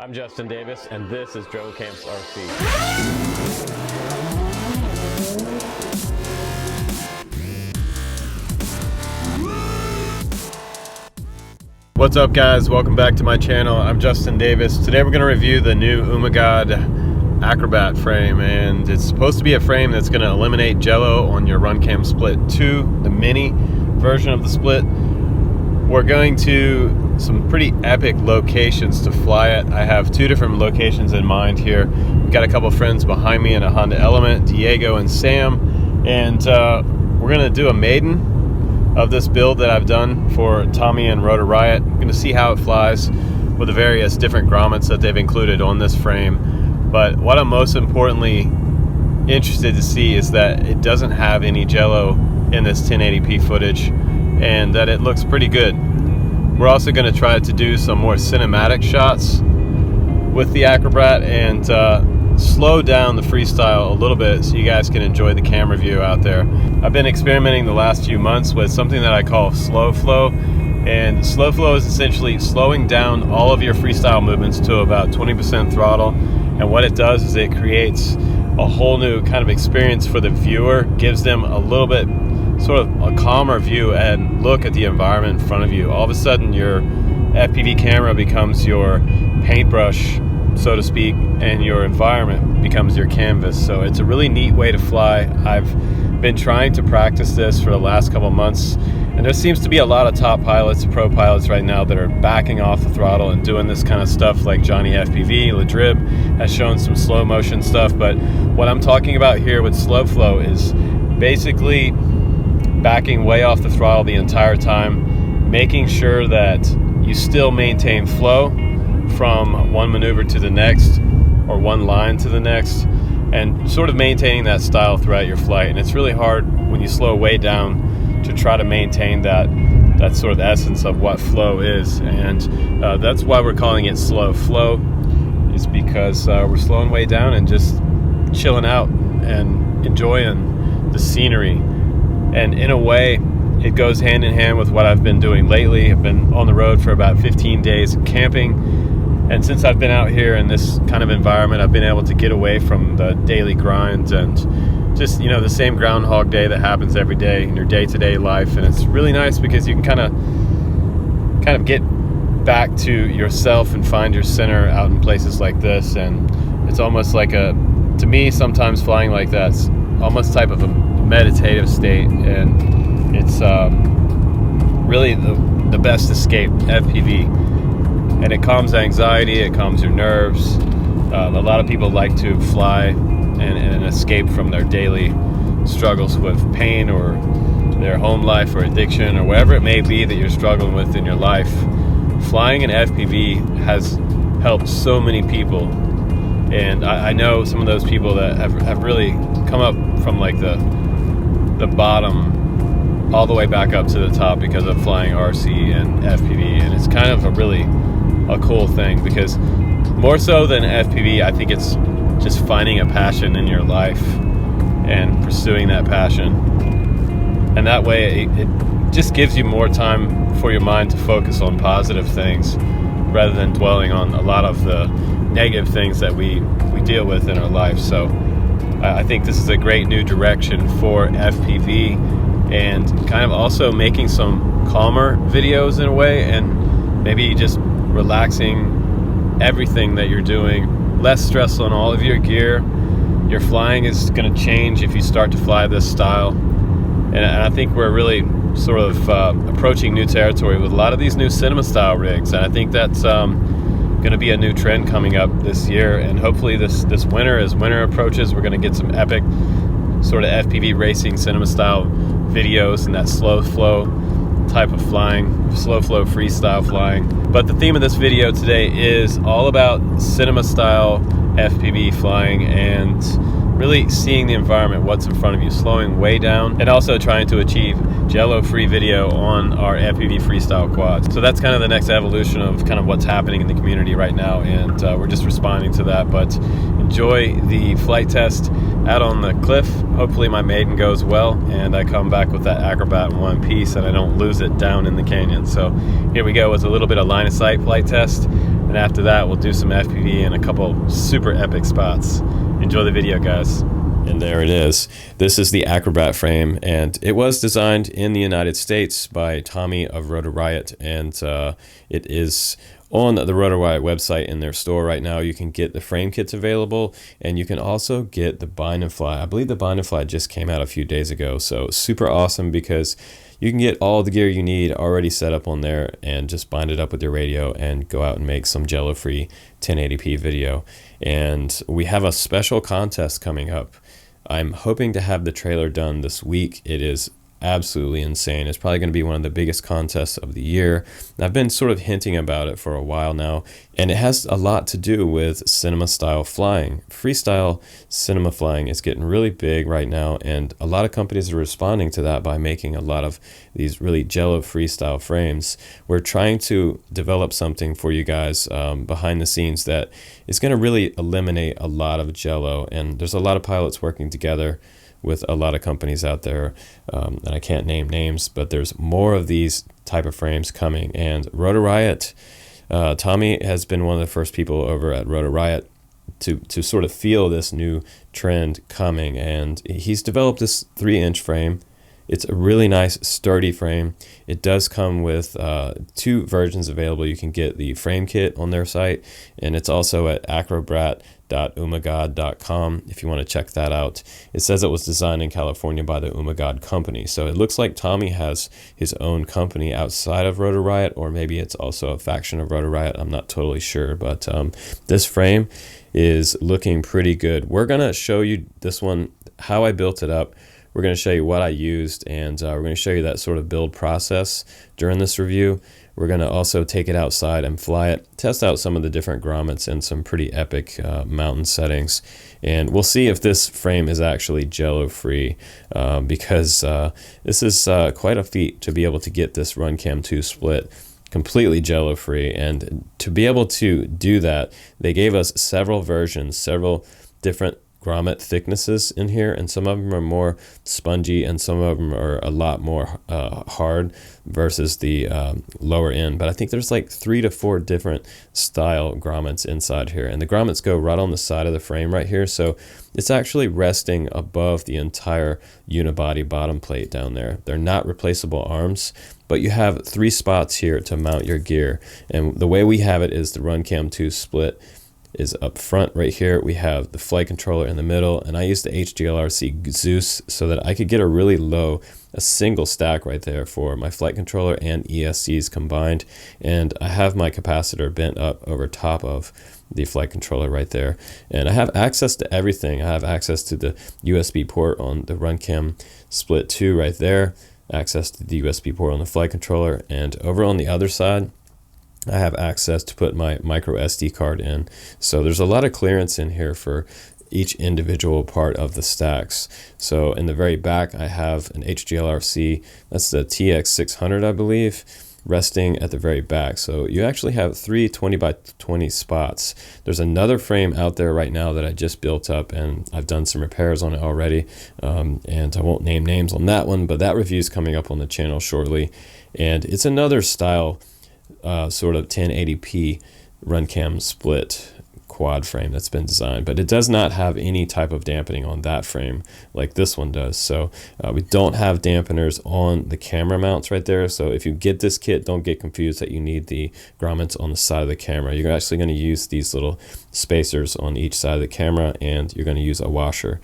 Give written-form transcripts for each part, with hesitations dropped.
I'm Justin Davis, and this is Joe Camp's RC. What's up, guys? Welcome back to my channel. I'm Justin Davis. Today we're going to review the new Ummagawd Acrobat frame, and it's supposed to be a frame that's going to eliminate jello on your RunCam Split 2, the mini version of the Split. We're going to some pretty epic locations to fly at. I have two different locations in mind here. We've got a couple friends behind me in a Honda Element, Diego and Sam, and we're going to do a maiden of this build that I've done for Tommy and Rotor Riot. I'm going to see how it flies with the various different grommets that they've included on this frame. But what I'm most importantly interested to see is that it doesn't have any jello in this 1080p footage, and that it looks pretty good. We're also going to try to do some more cinematic shots with the Acrobat and slow down the freestyle a little bit so you guys can enjoy the camera view out there. I've been experimenting the last few months with something that I call slow flow, and slow flow is essentially slowing down all of your freestyle movements to about 20% throttle, and what it does is it creates a whole new kind of experience for the viewer, gives them a little bit sort of a calmer view and look at the environment in front of you. All of a sudden your FPV camera becomes your paintbrush, so to speak, and your environment becomes your canvas. So it's a really neat way to fly. I've been trying to practice this for the last couple months, and there seems to be a lot of top pilots, pro pilots right now that are backing off the throttle and doing this kind of stuff, like Johnny FPV, Ladrib has shown some slow motion stuff. But what I'm talking about here with slow flow is basically backing way off the throttle the entire time, making sure that you still maintain flow from one maneuver to the next or one line to the next, and sort of maintaining that style throughout your flight. And it's really hard when you slow way down to try to maintain that sort of essence of what flow is, and that's why we're calling it slow flow, is because we're slowing way down and just chilling out and enjoying the scenery. And in a way, it goes hand in hand with what I've been doing lately. I've been on the road for about 15 days camping, and since I've been out here in this kind of environment, I've been able to get away from the daily grind and just, you know, the same Groundhog Day that happens every day in your day-to-day life. And it's really nice because you can kind of get back to yourself and find your center out in places like this. And it's almost like to me, sometimes flying like that's almost type of a meditative state, and it's really the best escape, FPV, and it calms anxiety, it calms your nerves. A lot of people like to fly and escape from their daily struggles with pain or their home life or addiction or whatever it may be that you're struggling with in your life. Flying an FPV has helped so many people, and I know some of those people that have really come up from like the bottom all the way back up to the top because of flying RC and FPV. And it's kind of a cool thing, because more so than FPV, I think it's just finding a passion in your life and pursuing that passion, and that way it just gives you more time for your mind to focus on positive things rather than dwelling on a lot of the negative things that we deal with in our life. So I think this is a great new direction for FPV, and kind of also making some calmer videos in a way, and maybe just relaxing everything that you're doing, less stress on all of your gear. Your flying is going to change if you start to fly this style, and I think we're really sort of approaching new territory with a lot of these new cinema style rigs, and I think that's going to be a new trend coming up this year. And hopefully this winter, as winter approaches, we're going to get some epic sort of FPV racing cinema style videos and that slow flow type of flying, slow flow freestyle flying. But the theme of this video today is all about cinema style FPV flying and really seeing the environment, what's in front of you, slowing way down, and also trying to achieve jello-free video on our FPV freestyle quads. So that's kind of the next evolution of kind of what's happening in the community right now, and we're just responding to that. But enjoy the flight test out on the cliff. Hopefully my maiden goes well, and I come back with that Acrobat in one piece and I don't lose it down in the canyon. So here we go with a little bit of line of sight flight test. and after that we'll do some FPV and a couple super epic spots. Enjoy the video, guys. And there it is. This is the Acrobrat frame, and it was designed in the United States by Tommy of Rotor Riot, and it is on the Rotor Riot website in their store right now. You can get the frame kits available, and you can also get the bind and fly. I believe the bind and fly just came out a few days ago, so super awesome because you can get all the gear you need already set up on there and just bind it up with your radio and go out and make some jello-free 1080p video. And we have a special contest coming up. I'm hoping to have the trailer done this week. It is absolutely insane. It's probably going to be one of the biggest contests of the year. I've been sort of hinting about it for a while now, and it has a lot to do with cinema style flying. Freestyle cinema flying is getting really big right now, and a lot of companies are responding to that by making a lot of these really jello freestyle frames. We're trying to develop something for you guys behind the scenes that is going to really eliminate a lot of jello, and there's a lot of pilots working together with a lot of companies out there, and I can't name names, but there's more of these type of frames coming. And Rotor Riot, Tommy has been one of the first people over at Rotor Riot to sort of feel this new trend coming, and he's developed this 3-inch frame. It's a really nice sturdy frame. It does come with 2 versions available. You can get the frame kit on their site, and it's also at acrobrat.ummagawd.com if you want to check that out. It says it was designed in California by the Ummagawd company. So it looks like Tommy has his own company outside of Rotor Riot, or maybe it's also a faction of Rotor Riot. I'm not totally sure, but this frame is looking pretty good. We're going to show you this one, how I built it up. We're going to show you what I used, and we're going to show you that sort of build process during this review. We're going to also take it outside and fly it, test out some of the different grommets in some pretty epic mountain settings, and we'll see if this frame is actually jello free, because this is quite a feat to be able to get this RunCam 2 split completely jello free. And to be able to do that, they gave us several versions, several different grommet thicknesses in here, and some of them are more spongy and some of them are a lot more hard versus the lower end. But I think there's like 3 to 4 different style grommets inside here, and the grommets go right on the side of the frame right here, so it's actually resting above the entire unibody bottom plate down there. They're not replaceable arms, but you have 3 spots here to mount your gear, and the way we have it is the RunCam 2 split is up front right here. We have the flight controller in the middle, and I used the HGLRC Zeus so that I could get a really low, a single stack right there for my flight controller and ESCs combined, and I have my capacitor bent up over top of the flight controller right there, and I have access to everything. I have access to the USB port on the RunCam Split 2 right there, access to the USB port on the flight controller, and over on the other side I have access to put my micro SD card in. So there's a lot of clearance in here for each individual part of the stacks. So in the very back I have an HGLRC, that's the TX600 I believe, resting at the very back. So you actually have 3 20x20 spots. There's another frame out there right now that I just built up, and I've done some repairs on it already, and I won't name names on that one, but that review is coming up on the channel shortly. And it's another style sort of 1080p RunCam split quad frame that's been designed, but it does not have any type of dampening on that frame like this one does. So we don't have dampeners on the camera mounts right there, so if you get this kit, don't get confused that you need the grommets on the side of the camera. You're actually going to use these little spacers on each side of the camera, and you're going to use a washer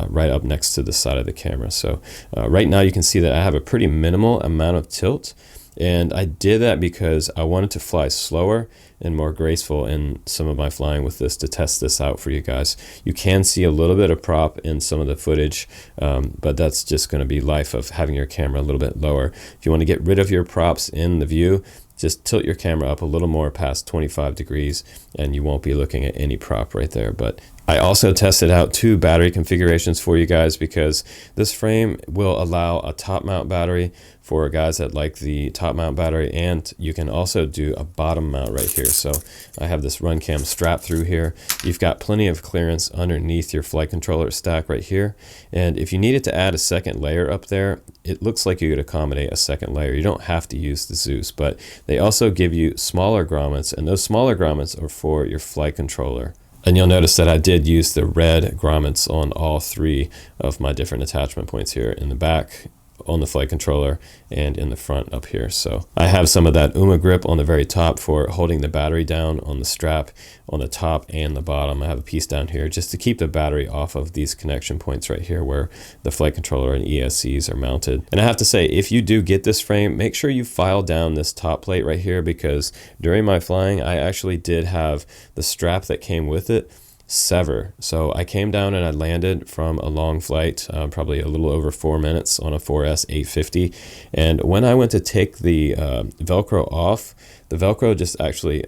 right up next to the side of the camera. So right now you can see that I have a pretty minimal amount of tilt, and I did that because I wanted to fly slower and more graceful in some of my flying with this, to test this out for you guys. You can see a little bit of prop in some of the footage, but that's just going to be life of having your camera a little bit lower. If you want to get rid of your props in the view, just tilt your camera up a little more past 25 degrees and you won't be looking at any prop right there. But I also tested out 2 battery configurations for you guys because this frame will allow a top mount battery for guys that like the top mount battery, and you can also do a bottom mount right here. So I have this run cam strap through here. You've got plenty of clearance underneath your flight controller stack right here, and if you needed to add a second layer up there, it looks like you could accommodate a second layer. You don't have to use the Zeus, but they also give you smaller grommets, and those smaller grommets are for your flight controller. And you'll notice that I did use the red grommets on all 3 of my different attachment points here, in the back, on the flight controller, and in the front up here. So I have some of that Ummagawd grip on the very top for holding the battery down on the strap on the top and the bottom. I have a piece down here just to keep the battery off of these connection points right here where the flight controller and ESCs are mounted. And I have to say, if you do get this frame, make sure you file down this top plate right here, because during my flying I actually did have the strap that came with it sever. So I came down and I landed from a long flight, probably a little over 4 minutes on a 4S 850, and when I went to take the Velcro off, the Velcro just actually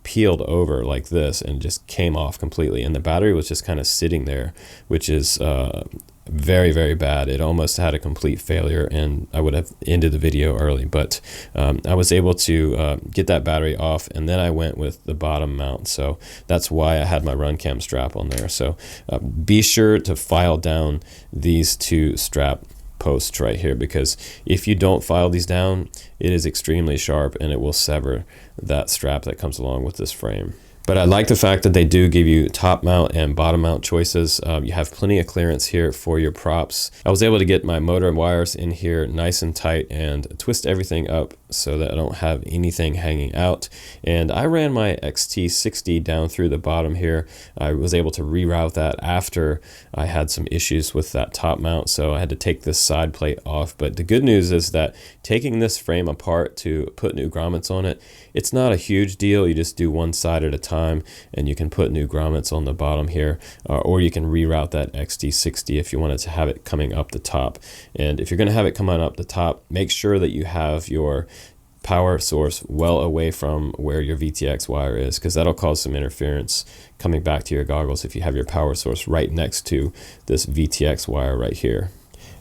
peeled over like this and just came off completely, and the battery was just kind of sitting there, which is very, very bad. It almost had a complete failure and I would have ended the video early, but I was able to get that battery off, and then I went with the bottom mount. So that's why I had my run cam strap on there. So be sure to file down these 2 strap posts right here, because if you don't file these down, it is extremely sharp and it will sever that strap that comes along with this frame. But I like the fact that they do give you top mount and bottom mount choices. You have plenty of clearance here for your props. I was able to get my motor and wires in here nice and tight and twist everything up so that I don't have anything hanging out. And I ran my XT60 down through the bottom here. I was able to reroute that after I had some issues with that top mount, so I had to take this side plate off. But the good news is that taking this frame apart to put new grommets on it, it's not a huge deal. You just do one side at a time, and you can put new grommets on the bottom here, or you can reroute that XT60 if you wanted to have it coming up the top. And if you're going to have it come on up the top, make sure that you have your power source well away from where your VTX wire is, because that'll cause some interference coming back to your goggles if you have your power source right next to this VTX wire right here.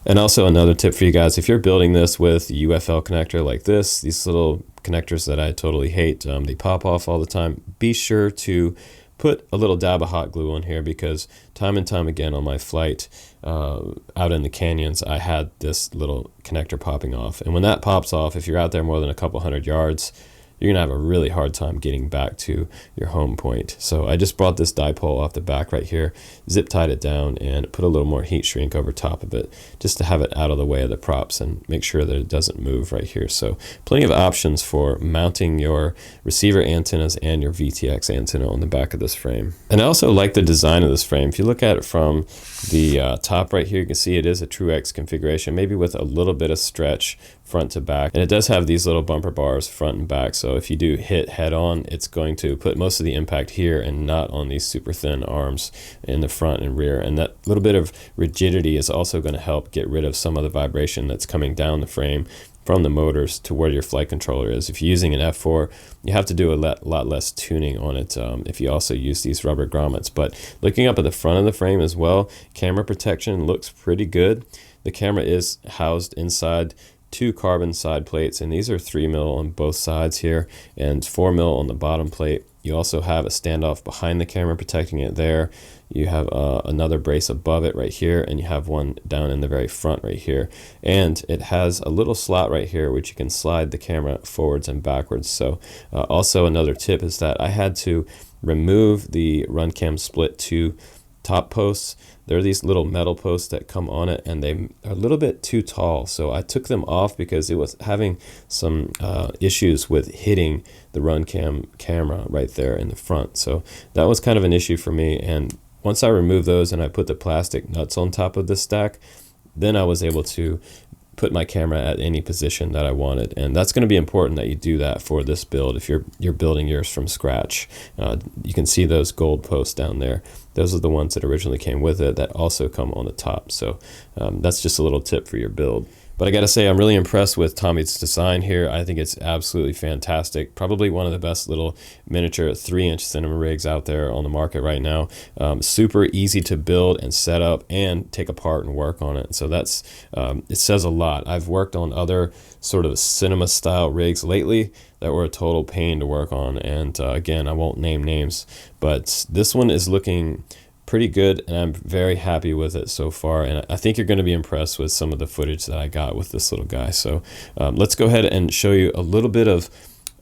And also another tip for you guys, if you're building this with UFL connector like this, these little connectors that I totally hate, they pop off all the time, be sure to put a little dab of hot glue on here, because time and time again on my flight out in the canyons, I had this little connector popping off. And when that pops off, if you're out there more than a couple hundred yards, you're gonna have a really hard time getting back to your home point. So I just brought this dipole off the back right here, zip tied it down, and put a little more heat shrink over top of it just to have it out of the way of the props and make sure that it doesn't move right here. So plenty of options for mounting your receiver antennas and your VTX antenna on the back of this frame. And I also like the design of this frame. If you look at it from the top right here, you can see it is a True X configuration, maybe with a little bit of stretch front to back, and it does have these little bumper bars front and back, so if you do hit head on, it's going to put most of the impact here and not on these super thin arms in the front and rear. And that little bit of rigidity is also going to help get rid of some of the vibration that's coming down the frame from the motors to where your flight controller is. If you're using an F4, you have to do a lot less tuning on it if you also use these rubber grommets. But looking up at the front of the frame as well, camera protection looks pretty good. The camera is housed inside 2 carbon side plates, and these are 3 mil on both sides here and 4 mil on the bottom plate. You also have a standoff behind the camera protecting it there. You have another brace above it right here, and you have one down in the very front right here. And it has a little slot right here which you can slide the camera forwards and backwards. So also another tip is that I had to remove the run cam split 2 top posts. There are these little metal posts that come on it, and they are a little bit too tall, so I took them off because it was having some issues with hitting the run camera right there in the front. So that was kind of an issue for me, and once I removed those and I put the plastic nuts on top of the stack, then I was able to put my camera at any position that I wanted. And that's going to be important that you do that for this build if you're building yours from scratch. You can see those gold posts down there. Those are the ones that originally came with it that also come on the top. So that's just a little tip for your build. But I gotta say, I'm really impressed with Tommy's design here. I think it's absolutely fantastic. Probably one of the best little miniature 3-inch cinema rigs out there on the market right now. Super easy to build and set up and take apart and work on it. So that's it says a lot. I've worked on other sort of cinema style rigs lately that were a total pain to work on, and again, I won't name names, but this one is looking pretty good, and I'm very happy with it so far, and I think you're going to be impressed with some of the footage that I got with this little guy. So let's go ahead and show you a little bit of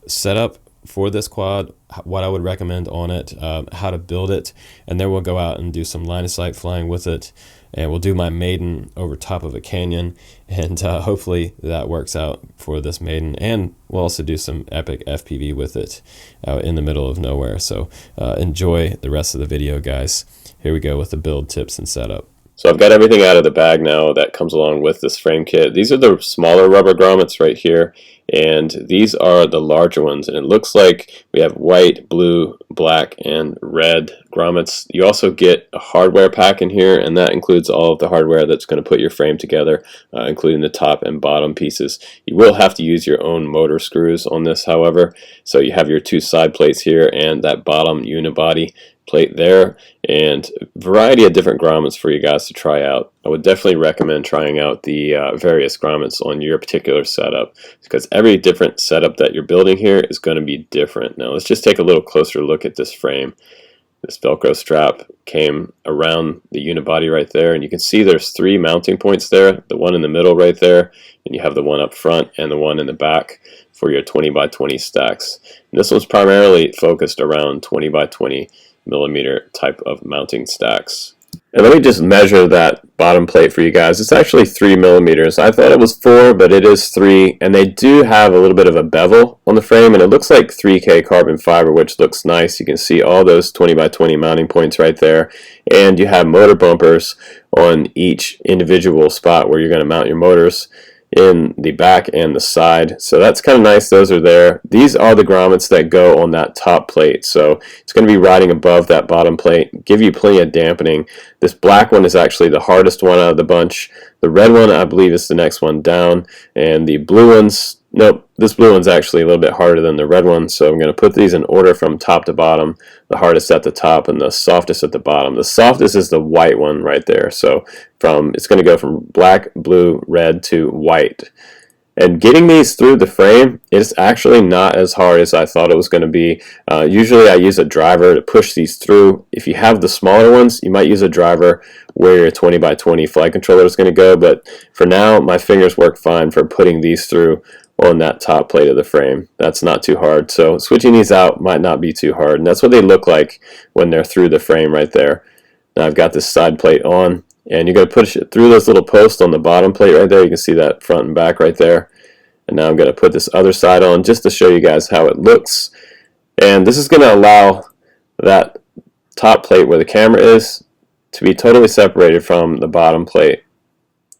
setup for this quad, what I would recommend on it, how to build it, and then we'll go out and do some line of sight flying with it, and we'll do my maiden over top of a canyon, and hopefully that works out for this maiden, and we'll also do some epic FPV with it out in the middle of nowhere. So enjoy the rest of the video, guys. Here we go with the build tips and setup. So I've got everything out of the bag now that comes along with this frame kit. These are the smaller rubber grommets right here, and these are the larger ones, and it looks like we have white, blue, black, and red grommets. You also get a hardware pack in here, and that includes all of the hardware that's going to put your frame together, including the top and bottom pieces. You will have to use your own motor screws on this, however, so you have your 2 side plates here and that bottom unibody plate there, and a variety of different grommets for you guys to try out. I would definitely recommend trying out the various grommets on your particular setup, because every different setup that you're building here is going to be different. Now let's just take a little closer look at this frame. This Velcro strap came around the unibody right there, and you can see there's 3 mounting points there, the one in the middle right there, and you have the one up front and the one in the back for your 20x20 stacks. And this one's primarily focused around 20x20 millimeter type of mounting stacks. And let me just measure that bottom plate for you guys. It's actually 3 millimeters. I thought it was 4, but it is 3, and they do have a little bit of a bevel on the frame, and it looks like 3K carbon fiber, which looks nice. You can see all those 20x20 mounting points right there, and you have motor bumpers on each individual spot where you're going to mount your motors in the back and the side. So that's kind of nice. Those are there. These are the grommets that go on that top plate, so it's going to be riding above that bottom plate, give you plenty of dampening. This black one is actually the hardest one out of the bunch. The red one, I believe, is the next one down, and the blue ones, nope, this blue one's actually a little bit harder than the red one. So I'm going to put these in order from top to bottom, the hardest at the top and the softest at the bottom. The softest is the white one right there. So it's going to go from black, blue, red to white. And getting these through the frame is actually not as hard as I thought it was going to be. Usually I use a driver to push these through. If you have the smaller ones, you might use a driver where your 20x20 flight controller is going to go. But for now, my fingers work fine for putting these through on that top plate of the frame. That's not too hard. So switching these out might not be too hard. And that's what they look like when they're through the frame right there. Now I've got this side plate on, and you're going to push it through those little posts on the bottom plate right there. You can see that front and back right there. And now I'm going to put this other side on just to show you guys how it looks. And this is going to allow that top plate where the camera is to be totally separated from the bottom plate,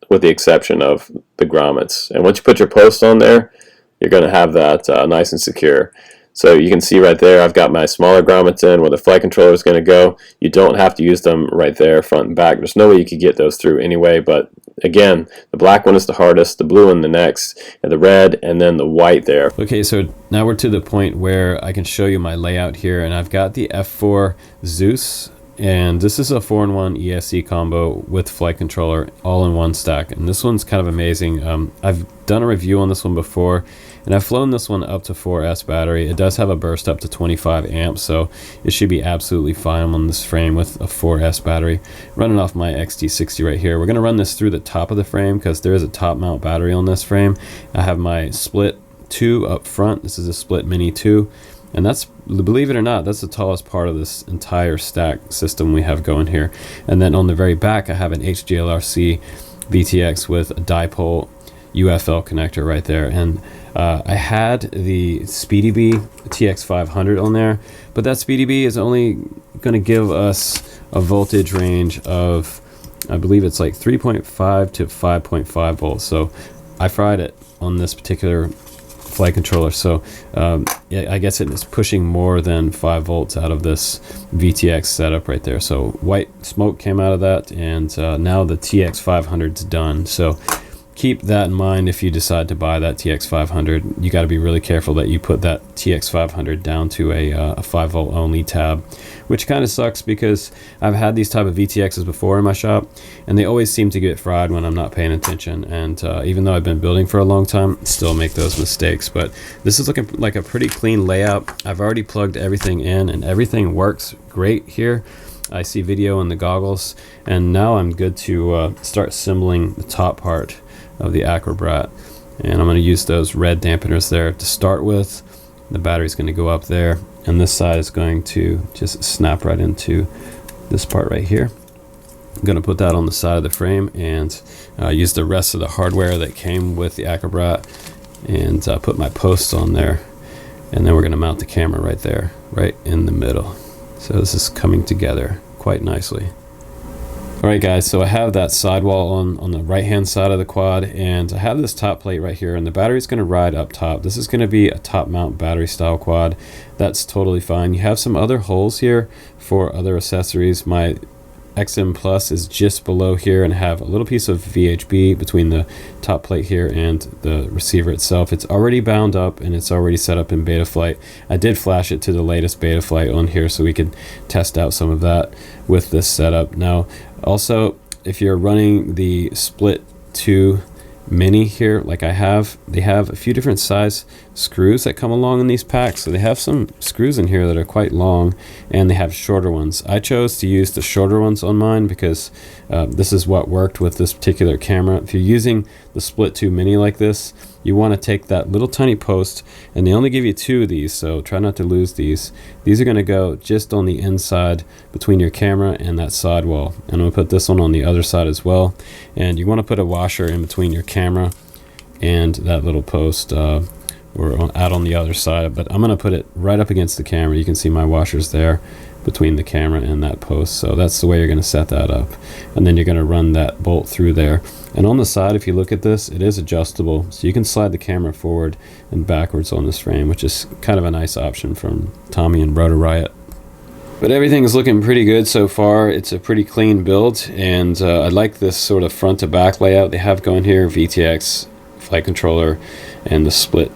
with the exception of the grommets. And once you put your post on there, you're going to have that nice and secure. So you can see right there, I've got my smaller grommets in where the flight controller is going to go. You don't have to use them right there, front and back. There's no way you could get those through anyway, but again, the black one is the hardest, the blue one the next, and the red, and then the white there. Okay, so now we're to the point where I can show you my layout here, and I've got the F4 Zeus, and this is a 4-in-1 ESC combo with flight controller all in one stack, and this one's kind of amazing. I've done a review on this one before, and I've flown this one up to 4S battery. It does have a burst up to 25 amps, so it should be absolutely fine on this frame with a 4S battery. Running off my XT60 right here. We're going to run this through the top of the frame because there is a top mount battery on this frame. I have my split 2 up front. This is a split mini 2. And that's, believe it or not, that's the tallest part of this entire stack system we have going here. And then on the very back, I have an HGLRC VTX with a dipole UFL connector right there. And I had the SpeedyBee TX500 on there, but that SpeedyBee is only going to give us a voltage range of, I believe it's like 3.5 to 5.5 volts. So I fried it on this particular flight controller, so yeah, I guess it is pushing more than 5 volts out of this VTX setup right there. So white smoke came out of that, and now the TX500's done. So keep that in mind if you decide to buy that TX500. You got to be really careful that you put that TX500 down to a 5 volt only tab, which kind of sucks because I've had these type of VTXs before in my shop, and they always seem to get fried when I'm not paying attention. And even though I've been building for a long time, still make those mistakes. But this is looking like a pretty clean layout. I've already plugged everything in, and everything works great here. I see video in the goggles, and now I'm good to start assembling the top part of the ACROBRAT. And I'm going to use those red dampeners there to start with. The battery's going to go up there, and this side is going to just snap right into this part right here. I'm going to put that on the side of the frame and use the rest of the hardware that came with the ACROBRAT and put my posts on there. And then we're going to mount the camera right there, right in the middle. So this is coming together quite nicely. Alright guys, so I have that sidewall on the right hand side of the quad, and I have this top plate right here, and the battery's going to ride up top. This is going to be a top mount battery style quad. That's totally fine. You have some other holes here for other accessories. My XM Plus is just below here, and have a little piece of VHB between the top plate here and the receiver itself. It's already bound up and it's already set up in Betaflight. I did flash it to the latest Betaflight on here so we could test out some of that with this setup. Now also, if you're running the Split 2 Mini here like I have, they have a few different size screws that come along in these packs. So they have some screws in here that are quite long, and they have shorter ones. I chose to use the shorter ones on mine because this is what worked with this particular camera. If you're using the Split 2 Mini like this, you want to take that little tiny post, and they only give you 2 of these, so try not to lose these. These are going to go just on the inside between your camera and that sidewall. And I'm going to put this one on the other side as well. And you want to put a washer in between your camera and that little post, or out on the other side. But I'm going to put it right up against the camera. You can see my washers there between the camera and that post. So that's the way you're going to set that up. And then you're going to run that bolt through there. And on the side, if you look at this, it is adjustable. So you can slide the camera forward and backwards on this frame, which is kind of a nice option from Tommy and Rotor Riot. But everything is looking pretty good so far. It's a pretty clean build, and I like this sort of front to back layout they have going here. VTX, flight controller, and the split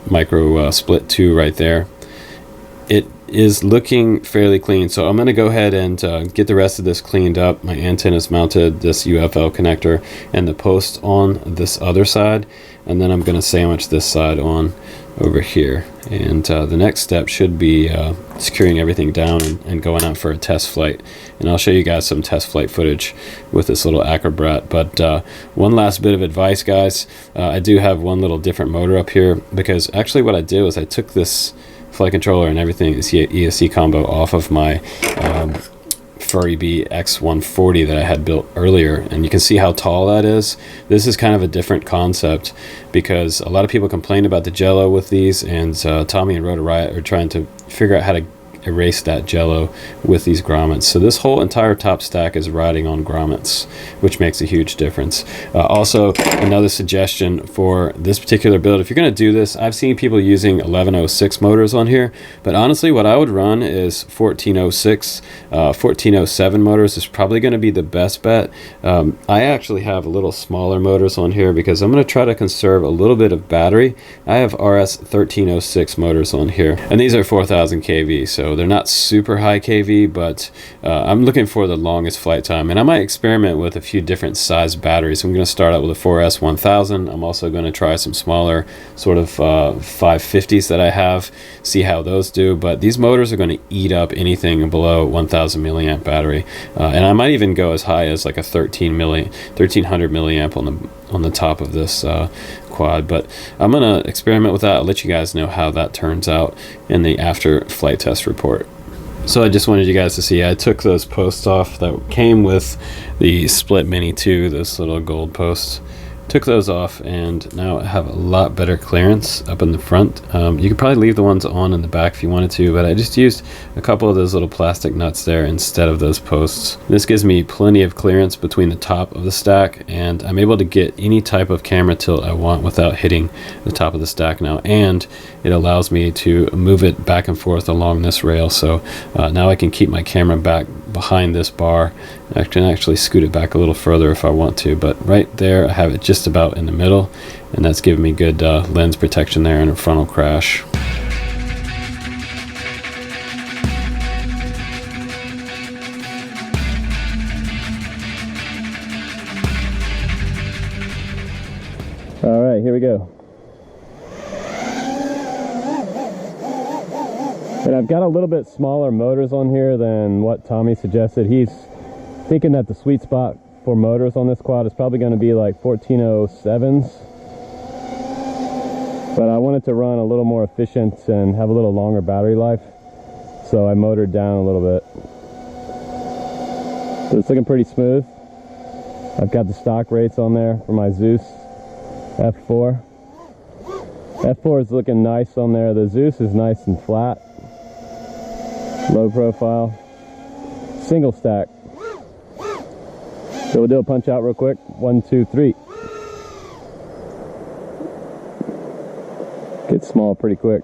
micro Split 2 right there. It is looking fairly clean, so I'm going to go ahead and get the rest of this cleaned up. My antenna's mounted, this UFL connector and the post on this other side, and then I'm going to sandwich this side on over here. And the next step should be securing everything down and going out for a test flight. And I'll show you guys some test flight footage with this little ACROBRAT. But one last bit of advice, guys. I do have one little different motor up here, because actually what I did was I took this flight controller and everything, this ESC combo, off of my Fpv X140 that I had built earlier, and you can see how tall that is. This is kind of a different concept, because a lot of people complain about the jello with these, and Tommy and Rotor Riot are trying to figure out how to erase that jello with these grommets. So this whole entire top stack is riding on grommets, which makes a huge difference. Also, another suggestion for this particular build, if you're going to do this, I've seen people using 1106 motors on here, but honestly what I would run is 1406. 1407 motors is probably going to be the best bet. I actually have a little smaller motors on here because I'm going to try to conserve a little bit of battery. I have RS 1306 motors on here, and these are 4000 kV, so they're not super high kV, but I'm looking for the longest flight time, and I might experiment with a few different size batteries. I'm going to start out with a 4S 1000. I'm also going to try some smaller sort of 550s that I have, see how those do. But these motors are going to eat up anything below 1000 milliamp battery, and I might even go as high as like a 1300 milliamp on the top of this quad. But I'm gonna experiment with that. I'll let you guys know how that turns out in the after flight test report. So I just wanted you guys to see, I took those posts off that came with the Split Mini 2, those little gold posts. Took those off, and now I have a lot better clearance up in the front. You could probably leave the ones on in the back if you wanted to, but I just used a couple of those little plastic nuts there instead of those posts. This gives me plenty of clearance between the top of the stack, and I'm able to get any type of camera tilt I want without hitting the top of the stack now, and it allows me to move it back and forth along this rail. So now I can keep my camera back behind this bar. I can actually scoot it back a little further if I want to, but right there I have it just about in the middle, and that's giving me good lens protection there in a frontal crash. All right, here we go. And I've got a little bit smaller motors on here than what Tommy suggested. He's thinking that the sweet spot for motors on this quad is probably going to be like 1407s. But I wanted to run a little more efficient and have a little longer battery life, so I motored down a little bit. So it's looking pretty smooth. I've got the stock rates on there for my Zeus F4. F4 is looking nice on there. The Zeus is nice and flat, low profile, single stack. So we'll do a punch out real quick. 1, 2, 3. Gets small pretty quick.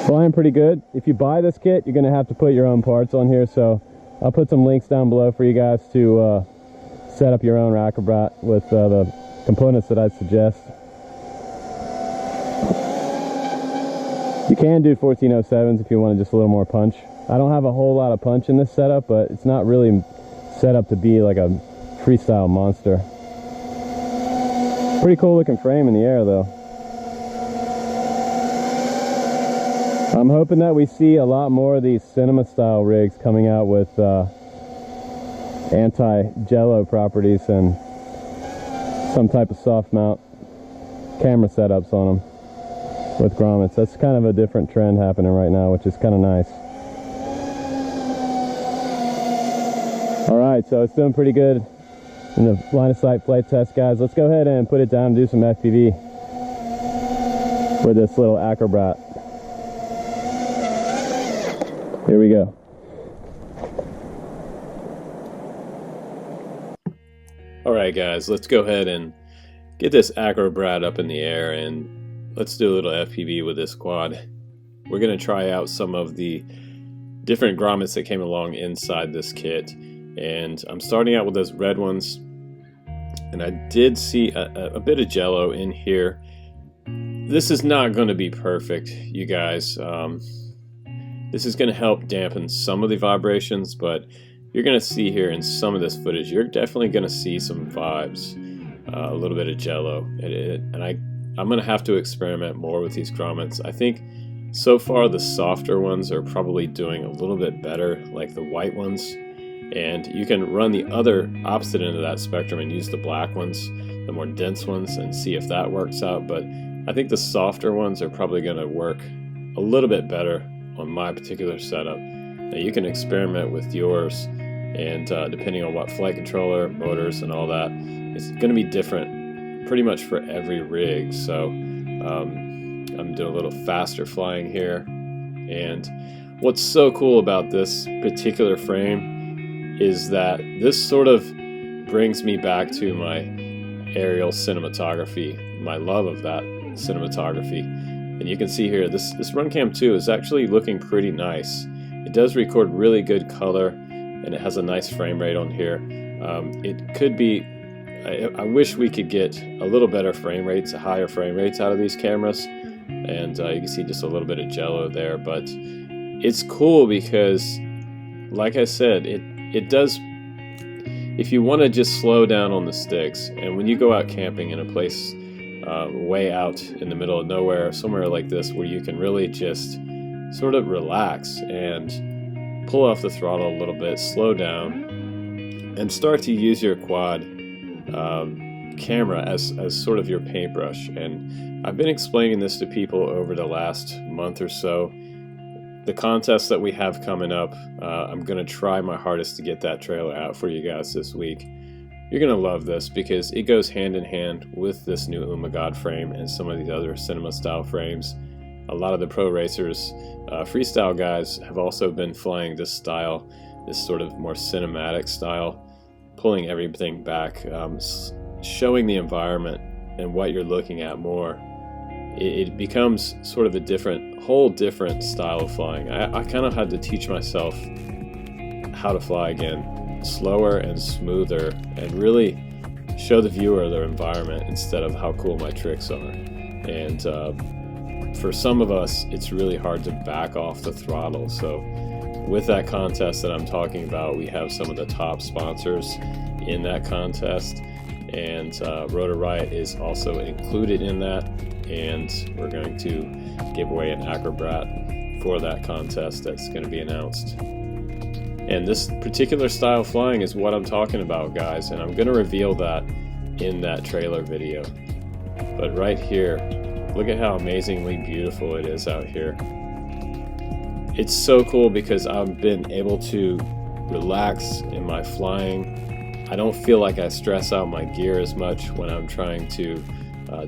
Flying pretty good. If you buy this kit, you're going to have to put your own parts on here, so I'll put some links down below for you guys to set up your own ACROBRAT with the components that I'd suggest. You can do 1407s if you want just a little more punch. I don't have a whole lot of punch in this setup, but it's not really set up to be like a freestyle monster. Pretty cool looking frame in the air though. I'm hoping that we see a lot more of these cinema style rigs coming out with anti-jello properties and some type of soft mount camera setups on them with grommets. That's kind of a different trend happening right now, which is kind of nice. Alright, so it's doing pretty good in the line of sight flight test, guys. Let's go ahead and put it down and do some FPV with this little ACROBRAT. Here we go. Alright guys, let's go ahead and get this ACROBRAT up in the air and let's do a little FPV with this quad. We're going to try out some of the different grommets that came along inside this kit, and I'm starting out with those red ones, and I did see a bit of jello in here. This is not going to be perfect, you guys. This is going to help dampen some of the vibrations, but you're going to see here in some of this footage, you're definitely going to see some vibes, a little bit of jello. And I'm going to have to experiment more with these grommets. I think so far the softer ones are probably doing a little bit better, like the white ones. And you can run the other opposite end of that spectrum and use the black ones, the more dense ones, and see if that works out. But I think the softer ones are probably going to work a little bit better on my particular setup. Now you can experiment with yours, and depending on what flight controller, motors, and all that, it's going to be different pretty much for every rig. So I'm doing a little faster flying here. And what's so cool about this particular frame is that this sort of brings me back to my aerial cinematography, my love of that cinematography. And you can see here, this RunCam 2 is actually looking pretty nice. It does record really good color, and it has a nice frame rate on here. It could be, I wish we could get a little better frame rates, higher frame rates out of these cameras. And you can see just a little bit of jello there, but it's cool because, like I said, it does, if you want to just slow down on the sticks, and when you go out camping in a place way out in the middle of nowhere, somewhere like this where you can really just sort of relax and pull off the throttle a little bit, slow down, and start to use your quad camera as sort of your paintbrush. And I've been explaining this to people over the last month or so. The contest that we have coming up, I'm going to try my hardest to get that trailer out for you guys this week. You're going to love this because it goes hand in hand with this new Ummagawd frame and some of these other cinema style frames. A lot of the pro racers, freestyle guys, have also been flying this style, this sort of more cinematic style, pulling everything back, showing the environment and what you're looking at more. it becomes sort of a whole different style of flying. I kind of had to teach myself how to fly again, slower and smoother, and really show the viewer their environment instead of how cool my tricks are. And for some of us, it's really hard to back off the throttle. So with that contest that I'm talking about, we have some of the top sponsors in that contest, and Rotor Riot is also included in that, and we're going to give away an Acrobrat for that contest that's going to be announced. And this particular style of flying is what I'm talking about, guys, and I'm going to reveal that in that trailer video. But right here, look at how amazingly beautiful it is out here. It's so cool because I've been able to relax in my flying. I don't feel like I stress out my gear as much when I'm trying to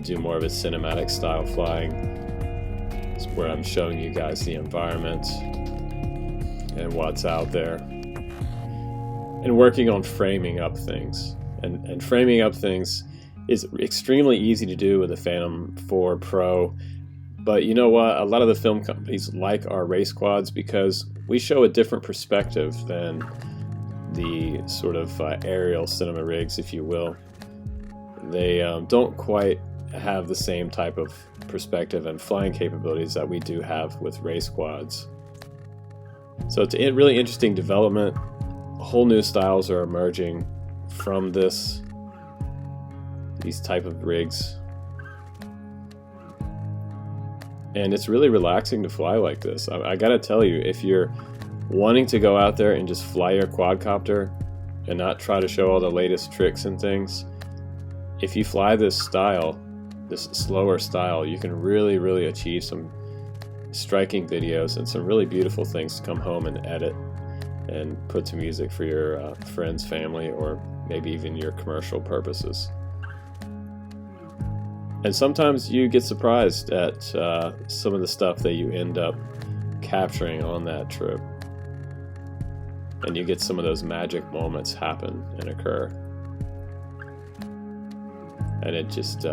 do more of a cinematic style flying. It's where I'm showing you guys the environment and what's out there, and working on framing up things. And framing up things is extremely easy to do with the Phantom 4 Pro, but you know what? A lot of the film companies like our race quads because we show a different perspective than the sort of aerial cinema rigs, if you will. They don't quite have the same type of perspective and flying capabilities that we do have with race quads. So it's a really interesting development. Whole new styles are emerging from these type of rigs, and it's really relaxing to fly like this. I gotta tell you, if you're wanting to go out there and just fly your quadcopter and not try to show all the latest tricks and things, if you fly this style, this slower style, you can really achieve some striking videos and some really beautiful things to come home and edit and put to music for your friends, family, or maybe even your commercial purposes. And sometimes you get surprised at some of the stuff that you end up capturing on that trip, and you get some of those magic moments happen and occur, and it just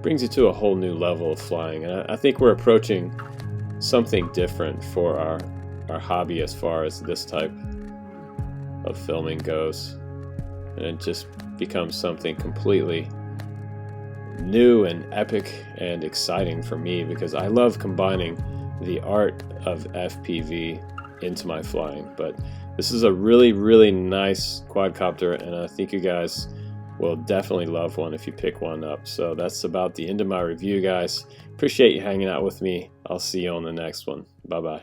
brings you to a whole new level of flying. And I think we're approaching something different for our hobby as far as this type of filming goes, and it just becomes something completely new and epic and exciting for me, because I love combining the art of FPV into my flying. But this is a really nice quadcopter, and I think you guys will definitely love one if you pick one up. So that's about the end of my review, guys. Appreciate you hanging out with me. I'll see you on the next one. Bye bye.